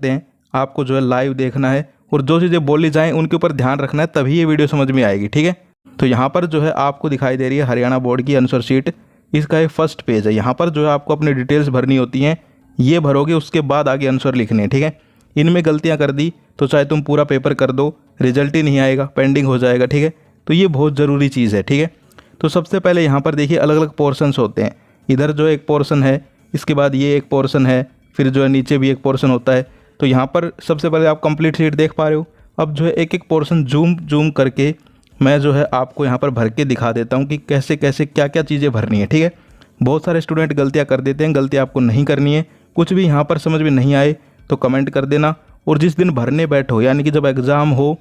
हैं, आपको जो है लाइव देखना है और जो चीज़ें बोली जाएँ उनके ऊपर ध्यान रखना है, तभी ये वीडियो समझ में आएगी। ठीक है, तो यहाँ पर जो है आपको दिखाई दे रही है हरियाणा बोर्ड की आंसर शीट। इसका एक फर्स्ट पेज है। यहाँ पर जो है आपको अपनी डिटेल्स भरनी होती हैं, ये भरोगे, उसके बाद आगे आंसर लिखने हैं। ठीक है, इनमें गलतियाँ कर दी तो चाहे तुम पूरा पेपर कर दो, रिजल्ट ही नहीं आएगा, पेंडिंग हो जाएगा। ठीक है, तो ये बहुत ज़रूरी चीज़ है। ठीक है, तो सबसे पहले यहाँ पर देखिए अलग अलग पोर्शंस होते हैं। इधर जो एक पोर्शन है, इसके बाद ये एक पोर्शन है, फिर जो है नीचे भी एक पोर्शन होता है। तो यहाँ पर सबसे पहले आप कंप्लीट शीट देख पा रहे हो। अब जो है एक एक पोर्शन जूम करके मैं जो है आपको यहाँ पर भर के दिखा देता हूँ कि कैसे कैसे क्या क्या चीज़ें भरनी है। ठीक है, बहुत सारे स्टूडेंट गलतियाँ कर देते हैं, गलतियाँ आपको नहीं करनी है। कुछ भी यहाँ पर समझ में नहीं आए तो कमेंट कर देना, और जिस दिन भरने बैठो यानी कि जब एग्ज़ाम हो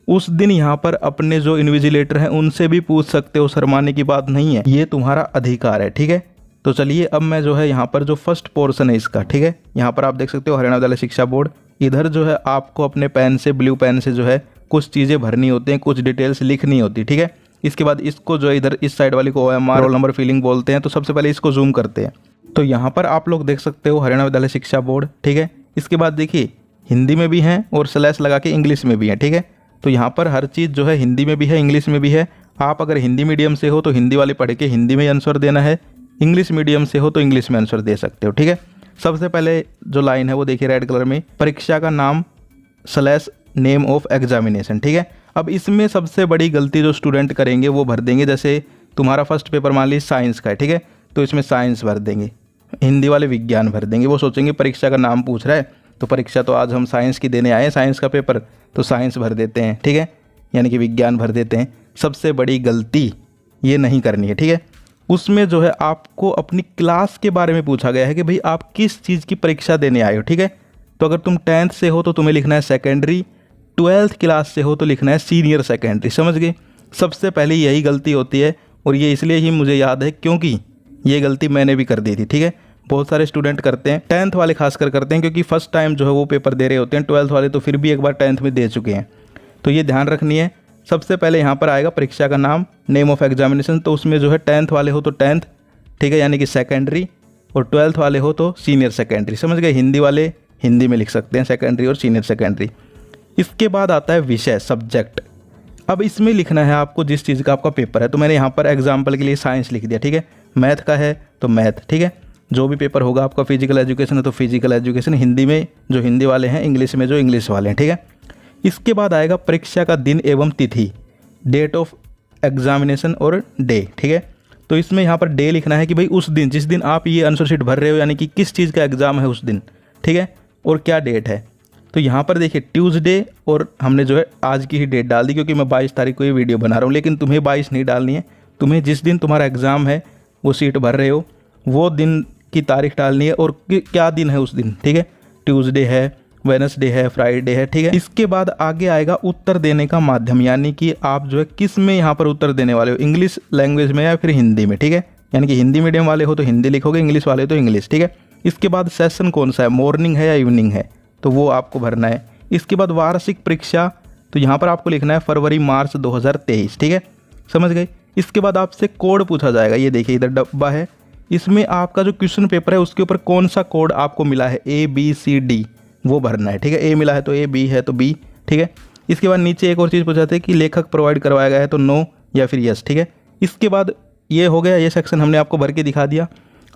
उस दिन यहाँ पर अपने जो इन्विजिलेटर हैं उनसे भी पूछ सकते हो, शर्माने की बात नहीं है, ये तुम्हारा अधिकार है। ठीक है, तो चलिए अब मैं जो है यहाँ पर जो फर्स्ट पोर्शन है इसका, ठीक है, यहाँ पर आप देख सकते हो हरियाणा विद्यालय शिक्षा बोर्ड। इधर जो है आपको अपने पेन से, ब्लू पेन से जो है कुछ चीज़ें भरनी होती हैं, कुछ डिटेल्स लिखनी होती है। ठीक है, इसके बाद इसको जो है इधर इस साइड वाली को OMR रोल नंबर फिलिंग बोलते हैं। तो सबसे पहले इसको जूम करते हैं। तो यहाँ पर आप लोग देख सकते हो हरियाणा विद्यालय शिक्षा बोर्ड। ठीक है, इसके बाद देखिए हिंदी में भी हैं और स्लैश लगा के इंग्लिश में भी है। ठीक है, तो यहाँ पर हर चीज़ जो है हिंदी में भी है, इंग्लिश में भी है। आप अगर हिंदी मीडियम से हो तो हिंदी वाले पढ़ के हिंदी में आंसर देना है, इंग्लिश मीडियम से हो तो इंग्लिश में आंसर दे सकते हो। ठीक है, सबसे पहले जो लाइन है वो देखिए रेड कलर में, परीक्षा का नाम स्लैश नेम ऑफ एग्जामिनेशन। ठीक है, अब इसमें सबसे बड़ी गलती जो स्टूडेंट करेंगे वो भर देंगे, जैसे तुम्हारा फर्स्ट पेपर मान लीजिए साइंस का है। ठीक है, तो इसमें साइंस भर देंगे, हिंदी वाले विज्ञान भर देंगे। वो सोचेंगे परीक्षा का नाम पूछ रहा है तो परीक्षा तो आज हम साइंस की देने आए हैं, साइंस का पेपर, तो साइंस भर देते हैं। ठीक है, यानी कि विज्ञान भर देते हैं। सबसे बड़ी गलती ये नहीं करनी है। ठीक है, उसमें जो है आपको अपनी क्लास के बारे में पूछा गया है कि भाई आप किस चीज़ की परीक्षा देने आए हो। ठीक है, तो अगर तुम 10th से हो तो तुम्हें लिखना है सेकेंडरी, 12th क्लास से हो तो लिखना है सीनियर सेकेंडरी। समझ गए, सबसे पहले यही गलती होती है, और ये इसलिए ही मुझे याद है क्योंकि ये गलती मैंने भी कर दी थी। ठीक है, बहुत सारे स्टूडेंट करते हैं, 10th वाले खासकर करते हैं, क्योंकि फर्स्ट टाइम जो है वो पेपर दे रहे होते हैं। 12th वाले तो फिर भी एक बार 10th में दे चुके हैं, तो ये ध्यान रखनी है। सबसे पहले यहाँ पर आएगा परीक्षा का नाम, नेम ऑफ एग्जामिनेशन, तो उसमें जो है 10th वाले हो तो 10th, ठीक है, यानी कि सेकेंडरी, और 12th वाले हो तो सीनियर सेकेंडरी। समझ गए, हिंदी वाले हिंदी में लिख सकते हैं सेकेंडरी और सीनियर सेकेंडरी। इसके बाद आता है विषय, सब्जेक्ट। अब इसमें लिखना है आपको जिस चीज़ का आपका पेपर है। तो मैंने यहाँ पर एग्जाम्पल के लिए साइंस लिख दिया। ठीक है, मैथ का है तो मैथ। ठीक है, जो भी पेपर होगा आपका, फिजिकल एजुकेशन है तो फिजिकल एजुकेशन, हिंदी में जो हिंदी वाले हैं, इंग्लिश में जो इंग्लिश वाले हैं। ठीक है, इसके बाद आएगा परीक्षा का दिन एवं तिथि, डेट ऑफ एग्जामिनेशन और डे। ठीक है, तो इसमें यहाँ पर डे लिखना है कि भाई उस दिन, जिस दिन आप ये आंसर शीट भर रहे हो, यानी कि किस चीज़ का एग्ज़ाम है उस दिन। ठीक है, और क्या डेट है। तो यहाँ पर देखिए ट्यूसडे, और हमने जो है आज की ही डेट डाल दी क्योंकि मैं 22 तारीख को ये वीडियो बना रहा हूँ, लेकिन तुम्हें 22 नहीं डालनी है। तुम्हें जिस दिन तुम्हारा एग्ज़ाम है, वो सीट भर रहे हो, वो दिन की तारीख डालनी है और क्या दिन है उस दिन। ठीक है, ट्यूसडे है, वेडनेसडे है, फ्राइडे है। ठीक है, इसके बाद आगे आएगा उत्तर देने का माध्यम, यानी कि आप जो है किस में यहाँ पर उत्तर देने वाले हो, इंग्लिश लैंग्वेज में या फिर हिंदी में। ठीक है, यानी कि हिंदी मीडियम वाले हो तो हिंदी लिखोगे, इंग्लिश वाले तो इंग्लिश। ठीक है, इसके बाद सेशन कौन सा है, मॉर्निंग है या इवनिंग है, तो वो आपको भरना है। इसके बाद वार्षिक परीक्षा, तो यहाँ पर आपको लिखना है फरवरी मार्च 2023। ठीक है, समझ गए। इसके बाद आपसे कोड पूछा जाएगा, ये देखिए इधर डब्बा है, इसमें आपका जो क्वेश्चन पेपर है उसके ऊपर कौन सा कोड आपको मिला है, ABCD, वो भरना है। ठीक है, ए मिला है तो A, B है तो B। ठीक है, इसके बाद नीचे एक और चीज़ पूछा था कि लेखक प्रोवाइड करवाया गया है तो नो या फिर यस। ठीक है, इसके बाद ये हो गया, ये सेक्शन हमने आपको भर के दिखा दिया।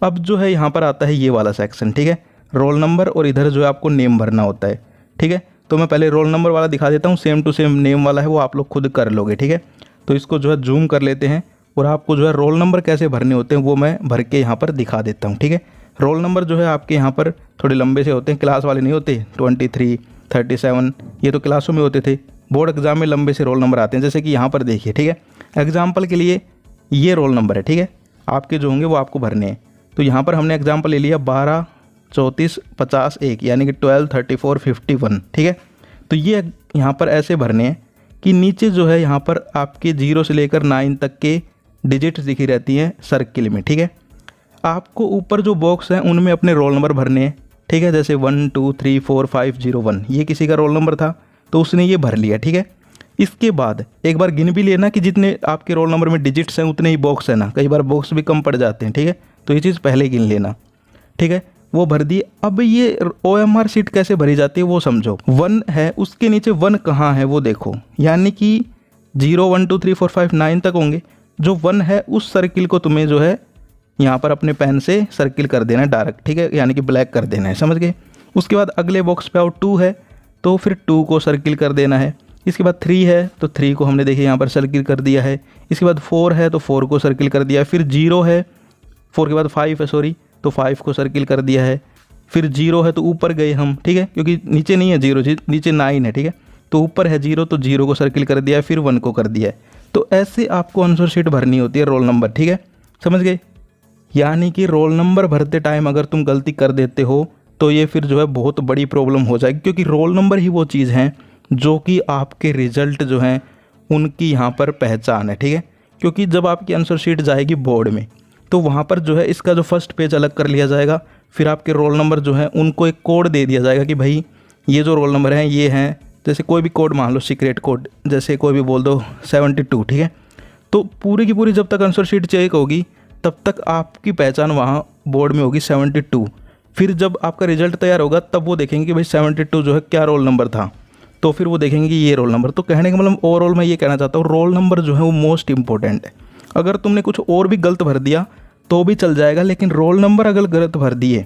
अब जो है यहाँ पर आता है ये वाला सेक्शन। ठीक है, रोल नंबर, और इधर जो है आपको नेम भरना होता है। ठीक है, तो मैं पहले रोल नंबर वाला दिखा देता हूँ, सेम टू सेम नेम वाला है, वो आप लोग खुद कर लोगे। ठीक है, तो इसको जो है जूम कर लेते हैं, और आपको जो है रोल नंबर कैसे भरने होते हैं वो मैं भर के यहाँ पर दिखा देता हूँ। ठीक है, रोल नंबर जो है आपके यहाँ पर थोड़े लंबे से होते हैं, क्लास वाले नहीं होते, 23, 37, ये तो क्लासों में होते थे। बोर्ड एग्जाम में लंबे से रोल नंबर आते हैं, जैसे कि यहाँ पर देखिए। ठीक है, एग्जाम्पल के लिए ये रोल नंबर है। ठीक है, आपके जो होंगे वो आपको भरने हैं। तो यहाँ पर हमने एग्जाम्पल ले लिया 12, 34, 50, 1, यानी कि 12, 34, 51। ठीक है, तो ये यहाँ पर ऐसे भरने हैं कि नीचे जो है यहाँ पर आपके 0 से लेकर 9 तक के डिजिट्स दिखी रहती हैं सर्किल में। ठीक है, आपको ऊपर जो बॉक्स हैं उनमें अपने रोल नंबर भरने हैं। ठीक है, जैसे 1 2 3 4 5 0 1, ये किसी का रोल नंबर था तो उसने ये भर लिया। ठीक है, इसके बाद एक बार गिन भी लेना कि जितने आपके रोल नंबर में डिजिट्स हैं उतने ही बॉक्स है ना, कई बार बॉक्स भी कम पड़ जाते हैं। ठीक है, तो ये चीज़ पहले गिन लेना। ठीक है, वो भर दी। अब ये OMR शीट कैसे भरी जाती है वो समझो। 1 है, उसके नीचे 1 कहाँ है वो देखो, यानी कि 0 1 2 3 4 5 9 तक होंगे। जो 1 है उस सर्किल को तुम्हें जो है यहाँ पर अपने पेन से सर्किल कर देना है डार्क, ठीक है, यानी कि ब्लैक कर देना है, समझ गए। उसके बाद अगले बॉक्स पे आओ, 2 है तो फिर 2 को सर्किल कर देना है। इसके बाद 3 है तो 3 को हमने देखिए यहाँ पर सर्किल कर दिया है। इसके बाद 4 है तो 4 को सर्किल कर दिया है। फिर 0 है, 4 के बाद 5 है सॉरी, तो 5 को सर्किल कर दिया है। फिर 0 है तो ऊपर गए हम, ठीक है, क्योंकि नीचे नहीं है 0, नीचे 9 है, ठीक है, तो ऊपर है 0 तो 0 को सर्किल कर दिया है। फिर 1 को कर दिया है। तो ऐसे आपको आंसर शीट भरनी होती है, रोल नंबर, ठीक है, समझ गए। यानी कि रोल नंबर भरते टाइम अगर तुम गलती कर देते हो तो ये फिर जो है बहुत बड़ी प्रॉब्लम हो जाएगी, क्योंकि रोल नंबर ही वो चीज़ हैं जो कि आपके रिजल्ट जो हैं उनकी यहाँ पर पहचान है, ठीक है। क्योंकि जब आपकी आंसर शीट जाएगी बोर्ड में तो वहाँ पर जो है इसका जो फर्स्ट पेज अलग कर लिया जाएगा, फिर आपके रोल नंबर जो है उनको एक कोड दे दिया जाएगा कि भाई ये जो रोल नंबर हैं ये हैं, जैसे कोई भी कोड मान लो, सीक्रेट कोड, जैसे कोई भी बोल दो 72, ठीक है। तो पूरी की पूरी जब तक आंसर शीट चेक होगी तब तक आपकी पहचान वहाँ बोर्ड में होगी 72। फिर जब आपका रिजल्ट तैयार होगा तब वो देखेंगे कि भाई 72 जो है क्या रोल नंबर था, तो फिर वो देखेंगे कि ये रोल नंबर। तो कहने का मतलब ओवरऑल मैं ये कहना चाहता हूँ, रोल नंबर जो है वो मोस्ट इंपॉर्टेंट है। अगर तुमने कुछ और भी गलत भर दिया तो भी चल जाएगा, लेकिन रोल नंबर अगर गलत भर दिए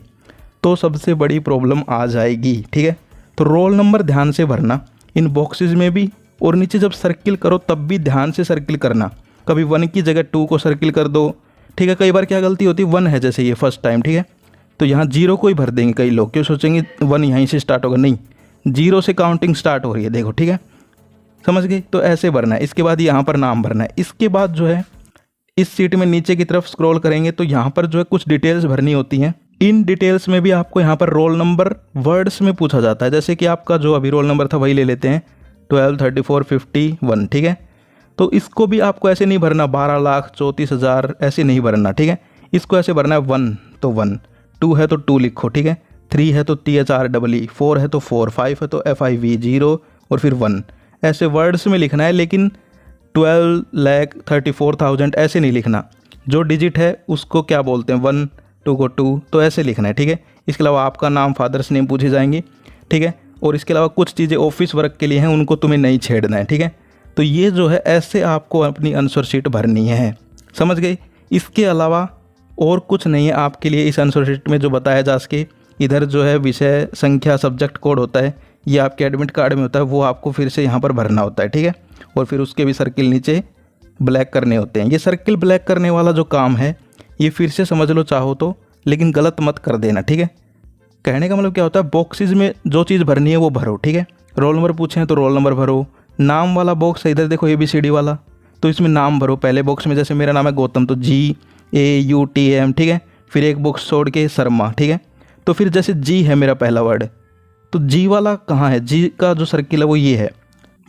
तो सबसे बड़ी प्रॉब्लम आ जाएगी, ठीक है। तो रोल नंबर ध्यान से भरना इन बॉक्सेस में भी, और नीचे जब सर्किल करो तब भी ध्यान से सर्किल करना। कभी 1 की जगह 2 को सर्किल कर दो, ठीक है। कई बार क्या गलती होती है, 1 है जैसे ये फर्स्ट टाइम, ठीक है, तो यहाँ 0 को ही भर देंगे कई लोग, क्यों सोचेंगे 1 यहीं से स्टार्ट होगा, नहीं, 0 से काउंटिंग स्टार्ट हो रही है, देखो, ठीक है, समझ गए। तो ऐसे भरना है। इसके बाद यहाँ पर नाम भरना है। इसके बाद जो है इस सीट में नीचे की तरफ स्क्रॉल करेंगे तो यहाँ पर जो है कुछ डिटेल्स भरनी होती हैं। इन डिटेल्स में भी आपको यहाँ पर रोल नंबर वर्ड्स में पूछा जाता है, जैसे कि आपका जो अभी रोल नंबर था वही ले लेते हैं, 12 34 51, ठीक है। तो इसको भी आपको ऐसे नहीं भरना 12,34,000 ऐसे नहीं भरना, ठीक है। इसको ऐसे भरना है 1 तो 1, 2 है तो 2 लिखो, ठीक है, 3 है तो THREE, 4 है तो 4, 5 है तो FIV, 0 और फिर 1, ऐसे वर्ड्स में लिखना है। लेकिन 12,34,000 ऐसे नहीं लिखना। जो डिजिट है उसको क्या बोलते हैं, 1, 2 को 2, तो ऐसे लिखना है, ठीक है। इसके अलावा आपका नाम, फादर्स नेम पूछे जाएंगे, ठीक है। और इसके अलावा कुछ चीज़ें ऑफिस वर्क के लिए हैं, उनको तुम्हें नहीं छेड़ना है, ठीक है। तो ये जो है ऐसे आपको अपनी आंसर शीट भरनी है, समझ गए। इसके अलावा और कुछ नहीं है आपके लिए इस आंसर शीट में जो बताया जा सके। इधर जो है विषय संख्या सब्जेक्ट कोड होता है, ये आपके एडमिट कार्ड में होता है, वो आपको फिर से यहाँ पर भरना होता है, ठीक है। और फिर उसके भी सर्किल नीचे ब्लैक करने होते हैं। ये सर्किल ब्लैक करने वाला जो काम है ये फिर से समझ लो चाहो तो, लेकिन गलत मत कर देना, ठीक है। कहने का मतलब क्या होता है, बॉक्सेस में जो चीज़ भरनी है वो भरो, ठीक है। रोल नंबर पूछे हैं तो रोल नंबर भरो। नाम वाला बॉक्स है, इधर देखो ABCD वाला, तो इसमें नाम भरो पहले बॉक्स में। जैसे मेरा नाम है गौतम तो GAUTM, ठीक है। फिर एक बॉक्स छोड़ के शर्मा, ठीक है। तो फिर जैसे G है मेरा पहला वर्ड, तो G वाला कहाँ है, G का जो सर्किल है वो ये है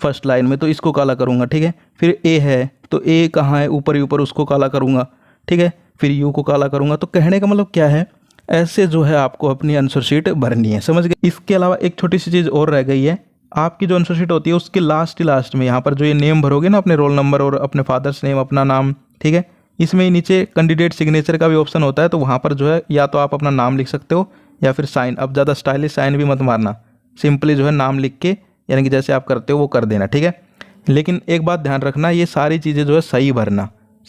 फर्स्ट लाइन में, तो इसको काला करूँगा, ठीक है। फिर A है तो A कहाँ है, ऊपर ही ऊपर, उसको काला करूँगा, ठीक है। फिर U को काला करूँगा। तो कहने का मतलब क्या है, ऐसे जो है आपको अपनी आंसर शीट भरनी है, समझ गए। इसके अलावा एक छोटी सी चीज़ और रह गई है, आपकी जो आंसर शीट होती है उसके लास्ट में यहाँ पर जो ये नेम भरोगे ना, अपने रोल नंबर और अपने फादर्स नेम, अपना नाम, ठीक है, इसमें ही नीचे कैंडिडेट सिग्नेचर का भी ऑप्शन होता है। तो वहाँ पर जो है या तो आप अपना नाम लिख सकते हो या फिर साइन। अब ज़्यादा स्टाइलिश साइन भी मत मारना, सिंपली जो है नाम लिख के, यानी कि जैसे आप करते हो वो कर देना, ठीक है। लेकिन एक बात ध्यान रखना, ये सारी चीज़ें जो है सही भरना,